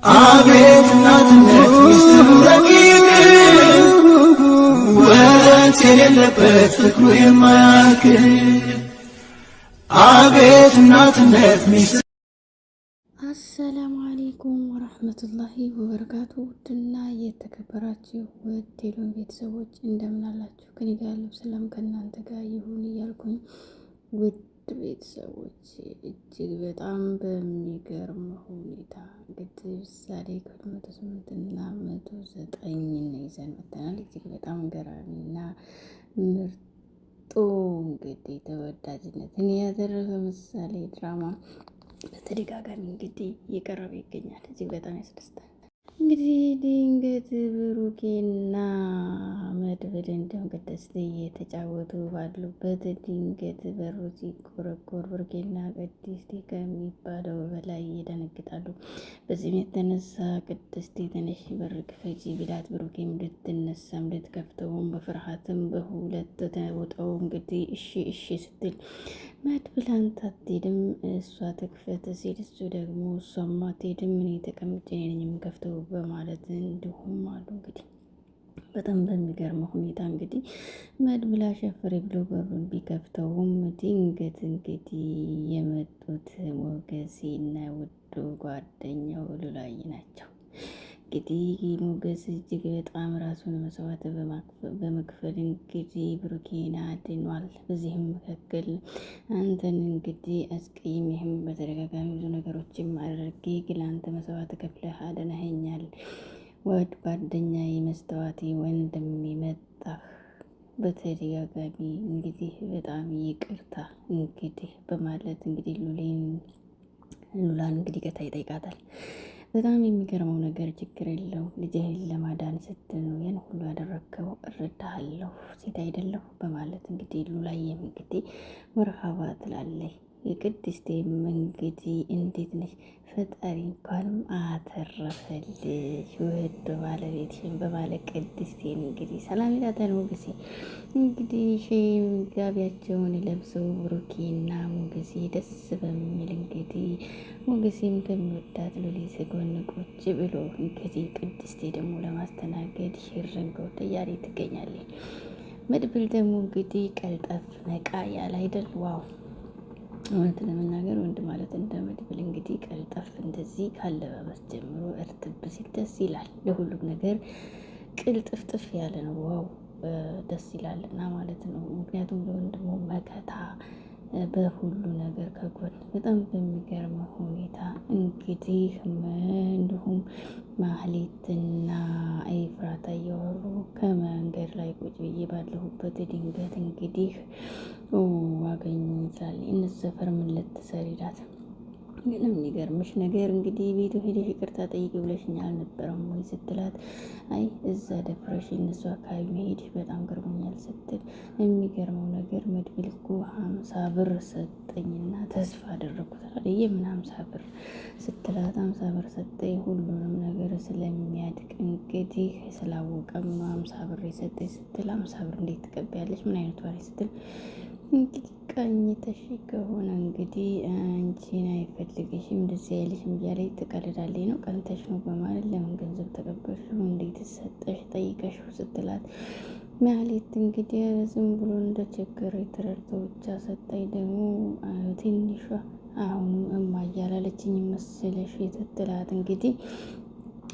አቤት እናትነት ሚስጥሩ ረቂቅ ወረት የሌለበት ፍቅሩ የማያልቅ አቤት እናትነት ሚስጥሩ። አሰላሙ አለይኩም ወራህመቱላሂ ወበረካቱ። ውድና የተከበራችሁ ውድ የሎን ቤተሰቦች እንደምን አላችሁ? ከኔ ጋር ያለው ሰላም ከእናንተ ጋር ይሁን እያልኩኝ ውድ ቤተሰቦች እጅግ በጣም በሚገርም ሁኔታ እንግዲህ ምሳሌ ከ108 እና 109 ይዘን መጥተናል። እጅግ በጣም ገራሚና ምርጡ እንግዲህ ተወዳጅነትን ያደረገ ምሳሌ ድራማ በተደጋጋሚ እንግዲህ እየቀረበ ይገኛል። እጅግ በጣም ያስደስታል። እንግዲህ ድንገት ብሩኬና መድብል እንዲሁም ቅድስት እየተጫወቱ ባሉበት ድንገት በሩ ሲቆረቆር ብሩኬና ቅድስት ከሚባለው በላይ ይደነግጣሉ። በዚህም የተነሳ ቅድስት ትንሽ በር ክፈቺ ቢላት ብሩኬም ልትነሳም ልትከፍተውም በፍርሃትም በሁለት ተውጠው እንግዲህ እሺ ስትል መድብል አንተ አትሄድም እሷ ትክፈት ሲል እሱ ደግሞ እሷማ አትሄድም እኔ ተቀምጬ ነኝ የምከፍተው በማለት እንዲሁም አሉ። እንግዲህ በጣም በሚገርመው ሁኔታ እንግዲህ መድብል አሸፍሬ ብሎ በሩን ቢከፍተውም ድንገት እንግዲህ የመጡት ሞገሴና ውዱ ጓደኛው ሉላዬ ናቸው። እንግዲህ ሞገስ እጅግ በጣም ራሱን መስዋዕት በመክፈል እንግዲህ ብሩኬን አድኗል። በዚህም መካከል አንተን እንግዲህ አስቀይሜህም በተደጋጋሚ ብዙ ነገሮችም አድርጌ ግን አንተ መስዋዕት ከፍለህ አድነኸኛል። ወድ ጓደኛዬ መስተዋቴ ወንድም መጣህ በተደጋጋሚ እንግዲህ በጣም ይቅርታ እንግዲህ በማለት እንግዲህ ሉላን እንግዲህ ይቅርታ ይጠይቃታል። በጣም የሚገርመው ነገር ችግር የለው ልጅህን ለማዳን ስትል ነው ያን ሁሉ ያደረግከው፣ እረዳሃለሁ ሴት አይደለሁ በማለት እንግዲህ ሉላዬም እንግዲህ መርሃባ ትላለች። የቅድስቴም እንግዲህ እንዴት ነሽ ፈጣሪ እንኳንም አተረፈልሽ ውድ ባለቤትሽን በማለት ቅድስቴን እንግዲህ ሰላም ይላታል። ሞገሴ እንግዲህ ጋቢያቸውን ለብሰው ብሩኬና ሞገሴ ደስ በሚል እንግዲህ ሞገሴም በሚወዳት ሉሊት ጎን ቁጭ ብሎ እንግዲህ ቅድስቴ ደግሞ ለማስተናገድ ሽርንገው ተያሪ ትገኛለች። መድብል ደግሞ እንግዲህ ቀልጠፍ ነቃ ያለ አይደል? ዋው እውነት ለመናገር ወንድ ማለት እንደ መድብል እንግዲህ ቀልጠፍ እንደዚህ ካለባበስ ጀምሮ እርጥብ ሲል ደስ ይላል። ለሁሉም ነገር ቅልጥፍጥፍ ያለ ነው። ዋው ደስ ይላል እና ማለት ነው። ምክንያቱም ለወንድሙ መከታ በሁሉ ነገር ከጎን በጣም በሚገርመው ሁኔታ እንግዲህ እንዲሁም ማህሌትና ኤፍራታ እያወሩ ከመንገድ ላይ ቁጭ ብዬ ባለሁበት ድንገት እንግዲህ አገኙኝ ትላለች። እነሱ ሰፈር ምን ልትሰሪ እላት። ግን የሚገርምሽ ነገር እንግዲህ ቤቱ ሄደሽ ይቅርታ ጠይቂ ብለሽኝ አልነበረም ወይ ስትላት፣ አይ እዛ ደፍረሽ እነሱ አካባቢ መሄድሽ በጣም ገርሞኛል ስትል፣ የሚገርመው ነገር መድብል እኮ 50 ብር ሰጠኝና ተስፋ አደረኩት። የምን 50 ብር ስትላት፣ 50 ብር ሰጠኝ ሁሉንም ነገር ስለሚያድቅ እንግዲህ ስላወቀም 50 ብር የሰጠኝ ስትል፣ 50 ብር እንዴት ትቀበያለሽ? ምን አይነት ዋሪ ስትል፣ እንግዲህ ቀኝተሽ ከሆነ እንግዲህ አንቺን አይፈልግሽም እንደዚህ አይልሽም እያለች ትቀልዳለች። ነው ቀንተሽ ነው በማለት ለምን ገንዘብ ተቀበልሽው እንዴት ሰጠሽ ጠይቀሽው ስትላት፣ ማህሌት እንግዲህ ዝም ብሎ እንደቸገረ የተረድተው ብቻ ሰጠኝ ደግሞ ትንሿ አሁንም እማዬ አላለችኝ መሰለሽ ስትላት፣ እንግዲህ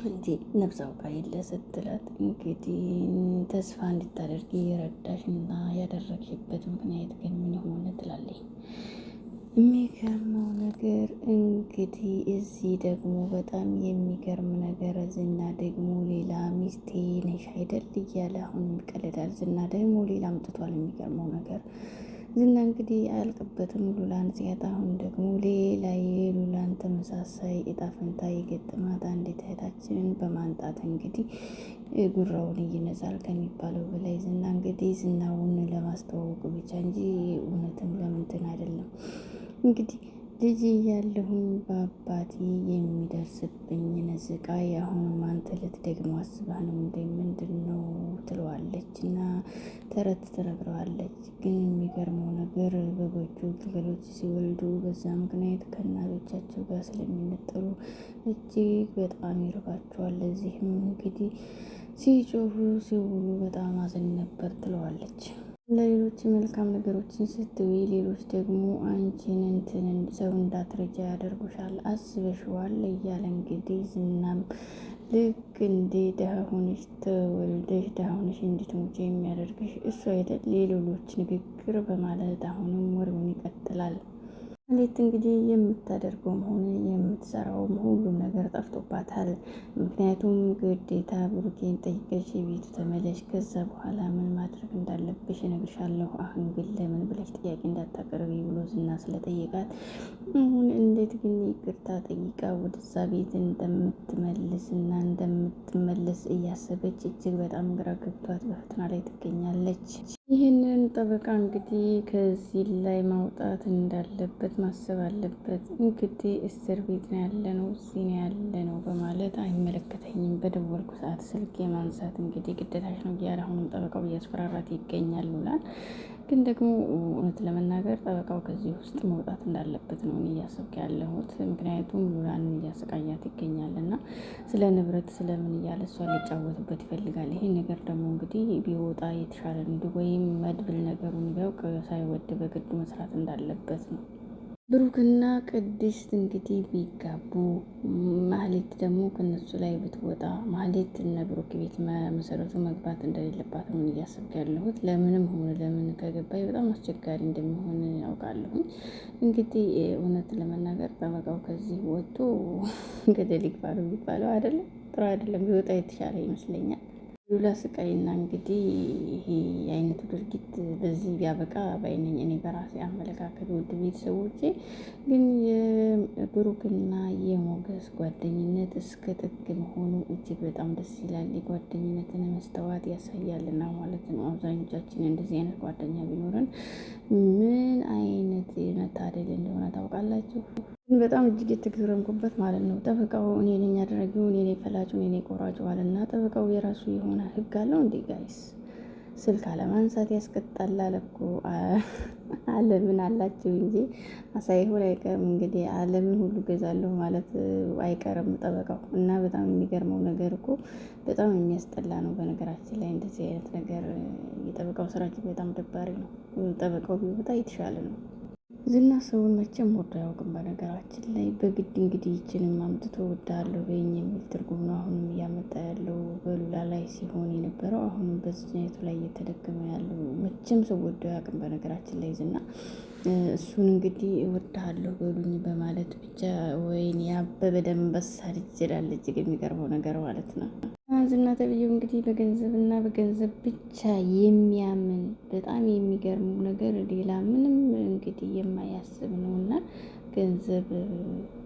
እንጂ ነፍስ አውቃ የለ ስትላት፣ እንግዲህ ተስፋ እንድታደርጊ የረዳሽና ያደረግሽበት ምክንያት ግን ምን ሆነ ትላለች። የሚገርመው ነገር እንግዲህ እዚህ ደግሞ በጣም የሚገርም ነገር ዝና ደግሞ ሌላ ሚስቴ ነሽ አይደል እያለ አሁን ይቀልዳል። ዝና ደግሞ ሌላ አምጥቷል። የሚገርመው ነገር ዝና እንግዲህ አያልቅበትም ሉላን ሲያጣ፣ አሁን ደግሞ ሌላ የሉላን ተመሳሳይ እጣ ፈንታ የገጠማት አንዲት እህታችንን በማንጣት እንግዲህ ጉራውን ይነዛል ከሚባለው በላይ ዝና እንግዲህ ዝናውን ለማስተዋወቅ ብቻ እንጂ እውነትም ለምንትን አይደለም። እንግዲህ ልጅ እያለሁኝ በአባቴ የሚደርስብኝን ስቃይ አሁንም አንተ ልትደግሞ አስበህ ነው እንደ ምንድን ነው ትለዋለች እና ተረት ትነግረዋለች። ግን የሚገርመው ነገር በጎቹ ግልገሎች ሲወልዱ በዛ ምክንያት ከእናቶቻቸው ጋር ስለሚነጠሉ እጅግ በጣም ይርባቸዋል። ለዚህም እንግዲህ ሲጮሁ ሲውሉ በጣም አዝን ነበር ትለዋለች። ለሌሎች መልካም ነገሮችን ስትዊ ሌሎች ደግሞ አንቺን ሰው እንዳትረጃ ያደርጉሻል፣ አስበሽዋል እያለ እንግዲህ ዝናም ልክ እንደ ደሃ ሆነሽ ተወልደሽ ደሃ ሆነሽ እንድትሞጪ የሚያደርግሽ እሱ አይደል የሌሎች ንግግር በማለት አሁንም ወሬውን ይቀጥላል። ማህሌት እንግዲህ የምታደርገውም ሆነ የምትሰራውም ሁሉም ነገር ጠፍቶባታል። ምክንያቱም ግዴታ ብሩኬን ጠይቀሽ የቤቱ ተመለሽ፣ ከዛ በኋላ ምን ማድረግ እንዳለብሽ እነግርሻለሁ፣ አሁን ግን ለምን ብለሽ ጥያቄ እንዳታቀርቢ ብሎ ዝና ስለጠየቃት አሁን እንዴት ግን ይቅርታ ጠይቃ ወደዛ ቤት እንደምትመልስና እንደምትመለስ እያሰበች እጅግ በጣም ግራ ገብቷት በፈተና ላይ ትገኛለች። ይህንን ጠበቃ እንግዲህ ከዚህ ላይ ማውጣት እንዳለበት ማሰብ አለበት። እንግዲህ እስር ቤት ነው ያለ ነው እዚህ ነው ያለ ነው በማለት አይመለከተኝም፣ በደወልኩ ሰዓት ስልክ የማንሳት እንግዲህ ግዴታሽ ነው እያለ አሁንም ጠበቃው እያስፈራራት ይገኛል ብሏል። ግን ደግሞ እውነት ለመናገር ጠበቃው ከዚህ ውስጥ መውጣት እንዳለበት ነው እያሰብክ ያለሁት። ምክንያቱም ሉላን እያሰቃያት ይገኛል እና ስለ ንብረት ስለምን እያለ እሷ ሊጫወትበት ይፈልጋል። ይሄን ነገር ደግሞ እንግዲህ ቢወጣ የተሻለ ነው፣ ወይም መድብል ነገሩን ቢያውቅ ሳይወድ በግዱ መስራት እንዳለበት ነው። ብሩክና ቅድስት እንግዲህ ቢጋቡ ማህሌት ደግሞ ከነሱ ላይ ብትወጣ ማህሌት እነ ብሩክ ቤት መሰረቱ መግባት እንደሌለባት ነው እያሰብክ ያለሁት። ለምንም ሆነ ለምን ከገባይ በጣም አስቸጋሪ እንደሚሆን ያውቃለሁኝ። እንግዲህ እውነት ለመናገር ጠበቃው ከዚህ ወጥቶ ገደል ይግባ ነው የሚባለው አይደለም፣ ጥሩ አይደለም፣ ቢወጣ የተሻለ ይመስለኛል። ሉላ ስቃይና እንግዲህ ይሄ የአይነቱ ድርጊት በዚህ ቢያበቃ ባይነኝ እኔ በራሴ አመለካከት። ውድ ቤተሰቦቼ ግን የብሩክና የሞገስ ጓደኝነት እስከ ጥግ መሆኑ እጅግ በጣም ደስ ይላል። የጓደኝነትን መስተዋት ያሳያልና ማለት ነው። አብዛኞቻችን እንደዚህ አይነት ጓደኛ ቢኖረን ምን አይነት መታደል እንደሆነ ታውቃላችሁ። በጣም እጅግ የተገረምኩበት ማለት ነው። ጠበቃው እኔ ነኝ ያደረገው፣ እኔ ነኝ ፈላጩ፣ እኔ ነኝ ቆራጩ አለና ጠበቃው የራሱ የሆነ ህግ አለው እንዴ ጋይስ? ስልክ አለማንሳት ያስቀጣል አለ እኮ። አለምን አላችሁ እንጂ ሳይሆን አይቀርም እንግዲህ አለምን ሁሉ ገዛለሁ ማለት አይቀርም ጠበቃው። እና በጣም የሚገርመው ነገር እኮ በጣም የሚያስጠላ ነው። በነገራችን ላይ እንደዚህ አይነት ነገር የጠበቃው ስራ እጅግ በጣም ደባሪ ነው። ጠበቃው ቢወጣ የተሻለ ነው። ዝና ሰውን መቼም ወዶ አያውቅም። በነገራችን ላይ በግድ እንግዲህ ይችንም አምጥቶ ወዳለሁ በይኝ የሚል ትርጉም ነው አሁንም እያመጣ ያለው በሉላ ላይ ሲሆን የነበረው አሁንም በዝናቱ ላይ እየተደገመ ያለው። መቼም ሰው ወዶ አያውቅም። በነገራችን ላይ ዝና እሱን እንግዲህ እወድሃለሁ በሉኝ በማለት ብቻ ወይን ያበበ ደንበሳ ልጅ ይችላል። እጅግ የሚቀርበው ነገር ማለት ነው። ዝና ተብዬው እንግዲህ በገንዘብና በገንዘብ ብቻ የሚያምን በጣም የሚገርመው ነገር ሌላ ምንም እንግዲህ የማያስብ ነው። እና ገንዘብ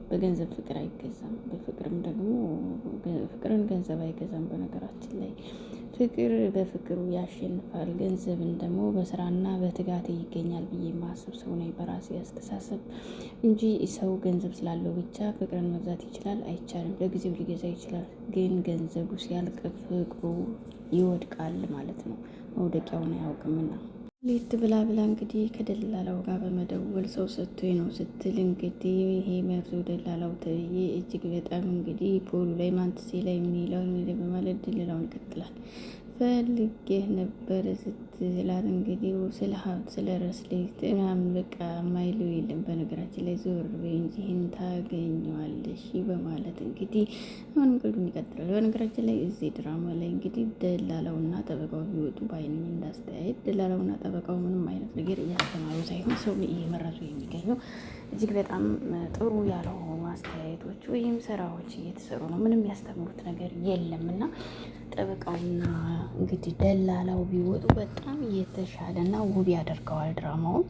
በገንዘብ ፍቅር አይገዛም፣ በፍቅርም ደግሞ ፍቅርን ገንዘብ አይገዛም። በነገራችን ላይ ፍቅር በፍቅሩ ያሸንፋል። ገንዘብን ደግሞ በስራና በትጋት ይገኛል ብዬ ማስብ ሰው ነኝ በራሴ አስተሳሰብ እንጂ ሰው ገንዘብ ስላለው ብቻ ፍቅርን መግዛት ይችላል አይቻልም። ለጊዜው ሊገዛ ይችላል፣ ግን ገንዘቡ ሲያልቅ ፍቅሩ ይወድቃል ማለት ነው። መውደቂያውን አያውቅምና ሌት ብላ እንግዲህ ከደላላው ጋር በመደወል ሰው ሰጥቶኝ ነው ስትል እንግዲህ ይሄ መርዞ ደላላው ተብዬ እጅግ በጣም እንግዲህ ፖሉ ላይ ማንትሴ ላይ የሚለውን በማለት ደላላውን ይቀጥላል። ፈልጌህ ነበር ስትላት እንግዲህ ስለ ሀብት ስለ ረስሌት ምናምን በቃ ማይለው የለም። በነገራችን ላይ ዞር በይ እንጂ ይህን ታገኘዋለሽ በማለት እንግዲህ አሁንም ቅልዱን ይቀጥላል። በነገራችን ላይ እዚህ ድራማ ላይ እንግዲህ ደላላውና ጠበቃው ቢወጡ በአይነኝ እንዳስተያየት ደላላውና ጠበቃው ምንም አይነት ነገር እያስተማሩ ሳይሆን ሰው እየመረዙ የሚገኘው እጅግ በጣም ጥሩ ያልሆኑ አስተያየቶች ወይም ስራዎች እየተሰሩ ነው። ምንም ያስተምሩት ነገር የለም እና ጠበቃውና እንግዲህ ደላላው ቢወጡ በጣም የተሻለና ውብ ያደርገዋል ድራማውን።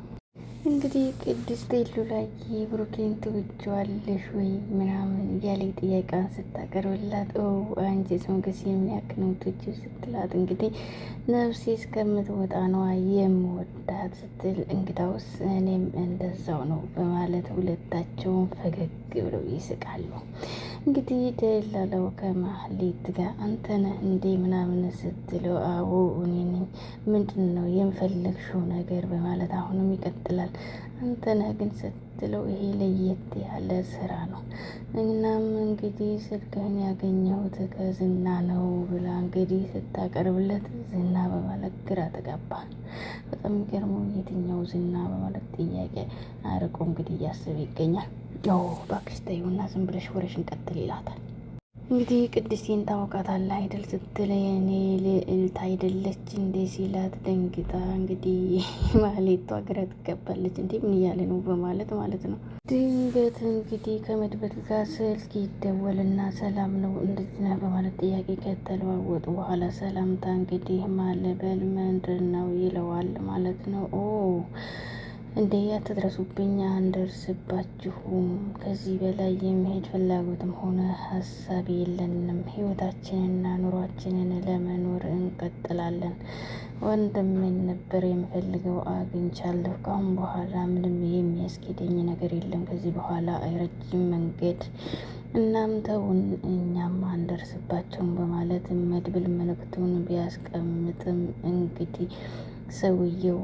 እንግዲህ ቅድስት ቴሉ ላይ ብሩኬን ትወጂዋለሽ ወይ ምናምን እያለ ጥያቄዋን ስታቀርብላት አንቺስ ሞገስ የሚያክል ነው የምትወጂው ስትላት እንግዲህ ነፍሴ እስከምትወጣ ነዋ የምወዳት ስትል እንግዳውስ እኔም እንደዛው ነው በማለት ሁለታቸውን ፈገግ ብለው ይስቃሉ። እንግዲህ ደላላው ከማህሌት ጋር አንተ ነህ እንዴ ምናምን ስትለው አዎ እኔ ነኝ፣ ምንድን ነው የምፈለግሽው ነገር በማለት አሁንም ይቀጥላል። አንተ ነህ ግን ስትለው ይሄ ለየት ያለ ስራ ነው። እናም እንግዲህ ስልክህን ያገኘሁት ከዝና ነው ብላ እንግዲህ ስታቀርብለት ዝና በማለት ግራ ተጋባ። በጣም የሚገርመው የትኛው ዝና በማለት ጥያቄ አርቆ እንግዲህ እያሰበ ይገኛል። እባክሽ ተይውና ዝም ብለሽ ወሬሽን ቀጥል ይላታል። እንግዲህ ቅድስቴን ታውቃታለህ አይደል ስትል የኔ ልዕልት አይደለች እንዴ ሲላት ደንግጣ እንግዲህ ማህሌቷ ግራ ትገባለች። እንዴ ምን እያለ ነው በማለት ማለት ነው። ድንገት እንግዲህ ከመድበል ጋር ስልክ ይደወልና ሰላም ነው እንዴት ነህ በማለት ጥያቄ ከተለዋወጡ በኋላ ሰላምታ እንግዲህ ማለበል ምንድን ነው ይለዋል ማለት ነው። እንዴ አትድረሱብኝ፣ አንደርስባችሁም። ከዚህ በላይ የሚሄድ ፍላጎትም ሆነ ሀሳብ የለንም። ህይወታችንና ኑሯችንን ለመኖር እንቀጥላለን። ወንድሜን ነበር የምፈልገው፣ አግኝቻለሁ። ካሁን በኋላ ምንም የሚያስኬደኝ ነገር የለም። ከዚህ በኋላ ረጅም መንገድ እናም ተውን፣ እኛም አንደርስባቸውም በማለት መድብል መልእክቱን ቢያስቀምጥም እንግዲህ ሰውየው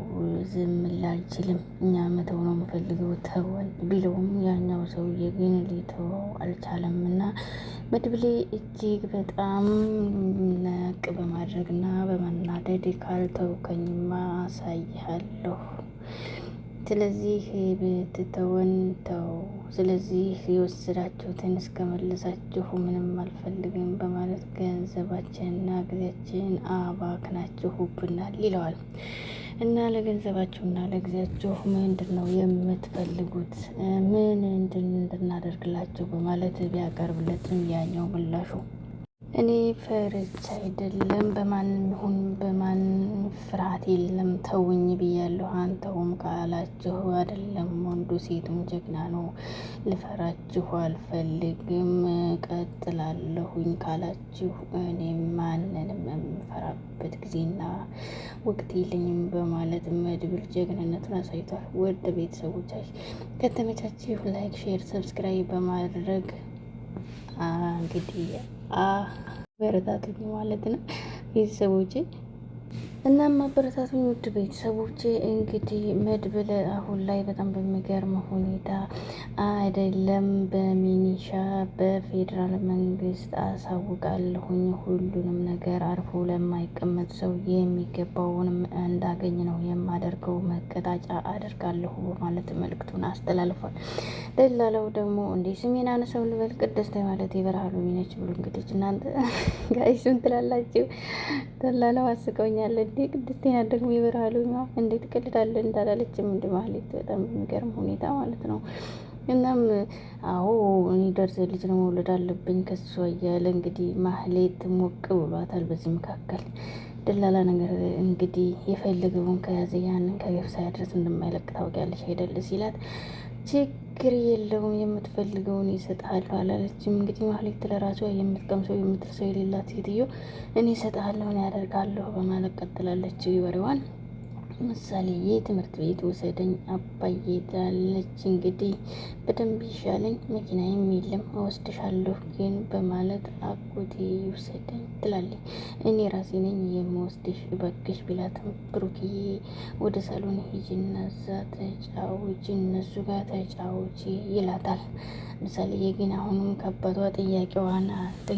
ዝም ላልችልም፣ እኛ መተው ነው የምፈልገው ተወን ቢለውም ያኛው ሰውዬ ግን ሊተወው አልቻለም እና መድብሌ እጅግ በጣም ነቅ በማድረግና በመናደድ ካልተውከኝማ አሳይሃለሁ፣ ስለዚህ ብትተወን ተው፣ ስለዚህ የወሰዳችሁትን እስከመለሳችሁ ምንም አልፈልግም በማለት ገንዘባችንና ጊዜያችን አባክናችሁብናል ይለዋል። እና ለገንዘባችሁና ለጊዜያችሁ ምንድን ነው የምትፈልጉት? ምን እንድናደርግላችሁ በማለት ቢያቀርብለትም ያኛው ምላሹ እኔ ፈርቻ አይደለም፣ በማንም ይሁን በማን ፍርሃት የለም፣ ተውኝ ብያለሁ። አንተውም ካላችሁ አይደለም ወንዱ ሴቱም ጀግና ነው፣ ልፈራችሁ አልፈልግም፣ ቀጥላለሁኝ ካላችሁ እኔ ማንንም የምፈራበት ጊዜና ወቅት የለኝም በማለት መድብል ጀግንነቱን አሳይቷል። ወደ ቤተሰቦቻችን ከተመቻችሁ ላይክ፣ ሼር፣ ሰብስክራይብ በማድረግ እንግዲህ በረታቱኝ ማለት ነው ቤተሰቦቼ። እናም አበረታቱኝ ውድ ቤተሰቦቼ። እንግዲህ መድብል አሁን ላይ በጣም በሚገርም ሁኔታ አይደለም በሚኒሻ በፌዴራል መንግስት አሳውቃለሁኝ፣ ሁሉንም ነገር አርፎ ለማይቀመጥ ሰው የሚገባውንም እንዳገኝ ነው የማደርገው፣ መቀጣጫ አደርጋለሁ በማለት መልእክቱን አስተላልፏል። ደላላው ደግሞ እንዴ ስሜን አነሳው ልበል ቅድስት ማለት የበረሃ ሎሚ ነች ብሎ እንግዲህ እናንተ ጋይሱን ትላላችሁ። ደላላው አስቀውኛል። እንዴ ቅድስቴን ደግሞ የበረሃ ሎሚ እንዴት ትቀልዳለህ እንዳላለችም እንደ ማህሌት በጣም የሚገርም ሁኔታ ማለት ነው። እናም አዎ እኔ ደርሰ ልጅ ነው መውለድ አለብኝ ከሷ እያለ እንግዲህ ማህሌት ሞቅ ብሏታል። በዚህ መካከል ደላላ ነገር እንግዲህ የፈለገውን ከያዘ ያንን ከገፍ ሳያድረስ እንደማይለቅ ታውቂያለሽ አይደል ሲላት ችግር የለውም የምትፈልገውን ይሰጥሃለሁ አላለችም። እንግዲህ ማህሌት ለራሷ የምትቀምሰው የምትርሰው የሌላት ሴትዮ እኔ እሰጥሃለሁ እኔ ያደርጋለሁ በማለት ቀጥላለች ወሬዋን። ምሳሌ የትምህርት ቤት ውሰደኝ አባዬ ትላለች። እንግዲህ በደንብ ይሻለኝ መኪናዬም የለም እወስድሻለሁ ግን በማለት አጎቴ ይውሰደኝ ትላለች። እኔ ራሴ ነኝ የምወስድሽ እባክሽ ቢላትም ብሩክዬ ወደ ሳሎን ሂጂና እዛ ተጫውቺ እነሱ ጋር ተጫውቺ ይላታል። ምሳሌ ግን አሁንም ከአባቷ ጥያቄዋን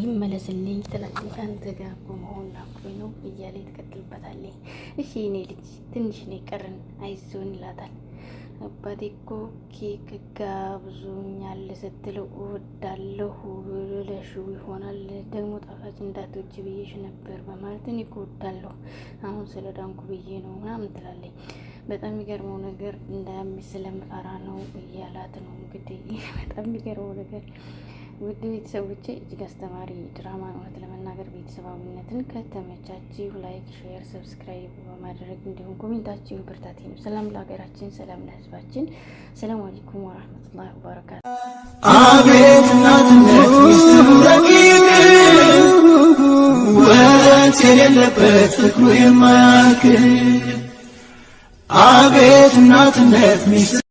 ይመለስልኝ ትላለች። አንተ ጋር እኮ መሆን ናፍቆኝ ነው እያለ ትቀጥልበታለች። እሺ እኔ ልጅ ትንሽ ነው የቀረን አይዞን ይላታል። አባቴ እኮ ኬክ ጋብዞኛል ስትለው እወዳለሁ ብለሽው ይሆናል ደግሞ ጣፋጭ እንዳትወጪ ብዬሽ ነበር በማለት እኔ እኮ እወዳለሁ አሁን ስለ ዳንኩ ብዬ ነው ምናምን ትላለች። በጣም የሚገርመው ነገር እንዳያምሽ ስለምፈራ ነው እያላት ነው። እንግዲህ በጣም የሚገርመው ነገር ውድ ቤተሰቦቼ እጅግ አስተማሪ ድራማ ነው። ለመናገር ቤተሰባዊነትን ከተመቻችሁ ላይክ፣ ሼር፣ ሰብስክራይብ በማድረግ እንዲሁም ኮሜንታችሁ ብርታቴ ነው። ሰላም ለሀገራችን፣ ሰላም ለሕዝባችን። ሰላም አለይኩም ወራህመቱላሂ ወበረካቱ። አቤት እናትነት ሚስጥሩ ረቂቅ ወረት የሌለበት ፍቅሩ የማያልቅ አቤት እናትነት ሚስጥሩ